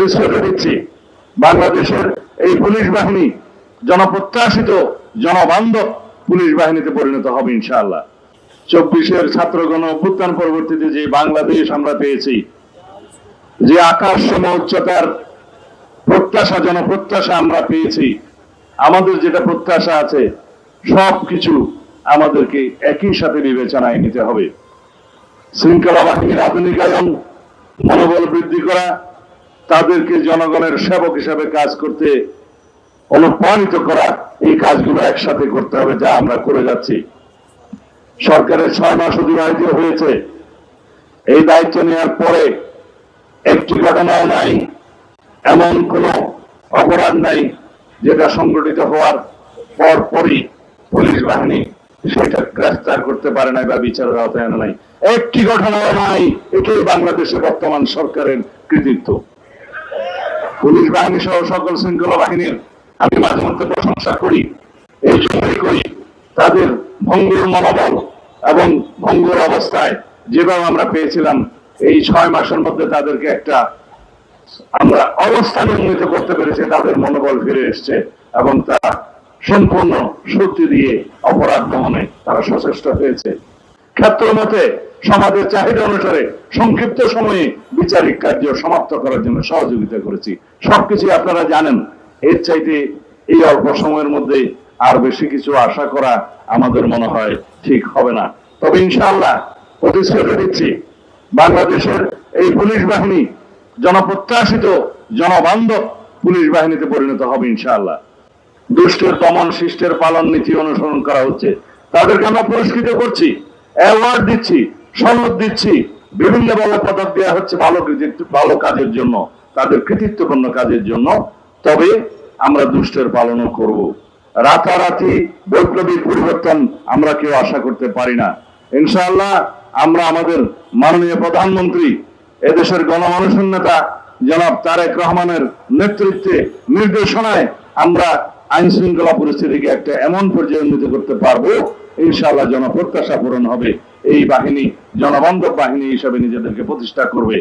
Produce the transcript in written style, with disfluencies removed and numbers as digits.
প্রতিশ্রুতি দিচ্ছি, বাংলাদেশের এই পুলিশ বাহিনী জনপ্রত্যাশিত জনবান্ধব পুলিশ বাহিনীতে পরিণত হবে ইনশাআল্লাহ। 24-এর ছাত্রগণ অভ্যুত্থান পরবর্তীতে যে বাংলাদেশ আমরা পেয়েছি, যে আকাশ সম উচ্চতার প্রত্যাশা জনপ্রত্যাশা আমরা পেয়েছি, আমাদের যেটা প্রত্যাশা আছে সবকিছু আমাদেরকে একই সাথে বিবেচনায় নিতে হবে। শৃঙ্খলা বাহিনীর আধুনিকায়ন, মনোবল বৃদ্ধি করা, তাদেরকে জনগণের সেবক হিসাবে কাজ করতে অনুপ্রাণিত করা, এই কাজগুলো একসাথে করতে হবে, যা আমরা করে যাচ্ছি। সরকারের 6 মাস অতিবাহিত হয়েছে। এই দায়িত্ব নেওয়ার পরে একটি ঘটনাও নাই, এমন কোন অপরাধ নাই যেটা সংঘটিত হওয়ার পরপরই পুলিশ বাহিনী সেটা গ্রেফতার করতে পারে নাই বা বিচারের আওতায় আনা নাই। একটি ঘটনাও নাই। এটাই বাংলাদেশের বর্তমান সরকারের কৃতিত্ব। পুলিশ বাহিনী সহ সকল শৃঙ্খলা বাহিনীর আমি মাঝে মধ্যে প্রশংসা করি, এই জন্যই করি তাদের ভঙ্গুর মনোবল এবং ভঙ্গুর অবস্থায় যেভাবে আমরা পেয়েছিলাম, এই 6 মাসের মধ্যে তাদেরকে একটা আমরা অবস্থানে উন্নীত করতে পেরেছি। তাদের মনোবল ফিরে এসছে এবং তারা সম্পূর্ণ শক্তি দিয়ে অপরাধ দমনে তারা সচেষ্ট হয়েছে। ক্ষেত্র মতে সমাজের চাহিদা অনুসারে সংক্ষিপ্ত সময়ে বিচারিক কার্য সমাপ্ত করার জন্য সহযোগিতা করেছি। সবকিছু আপনারা জানেন। এর চাইতে এই অল্প সময়ের মধ্যে আর বেশি কিছু আশা করা আমাদের মনে হয় ঠিক হবে না। তবে ইনশাআল্লাহ প্রতিশ্রুতি দিচ্ছি, বাংলাদেশের এই পুলিশ বাহিনী জনপ্রত্যাশিত জনবান্ধব পুলিশ বাহিনীতে পরিণত হবে ইনশাআল্লাহ। দুষ্টের দমন শিষ্টের পালন নীতি অনুসরণ করা হচ্ছে। তাদেরকে আমরা পুরস্কৃত করছি, অ্যাওয়ার্ড দিচ্ছি, সনদ দিচ্ছি, বিভিন্ন ভাবে পদক দেওয়া হচ্ছে ভালো কাজের জন্য, তাদের কৃতিত্বপূর্ণ কাজের জন্য। তবে আমরা দুষ্টের পালনও করব। রাতারাতি বৈপ্লবিক পরিবর্তন আমরা কেউ আশা করতে পারি না। ইনশাআল্লাহ আমরা আমাদের মাননীয় প্রধানমন্ত্রী, এদেশের গণমানুষের নেতা জনাব তারেক রহমানের নেতৃত্বে নির্দেশনায় আমরা আইন শৃঙ্খলা পরিস্থিতিকে একটা এমন পর্যায়ে উন্নীত করতে পারবো, ইনশাআল্লাহ জনপ্রত্যাশা পূরণ হবে। এই বাহিনী জনবান্ধব বাহিনী হিসেবে নিজেদেরকে প্রতিষ্ঠা করবে।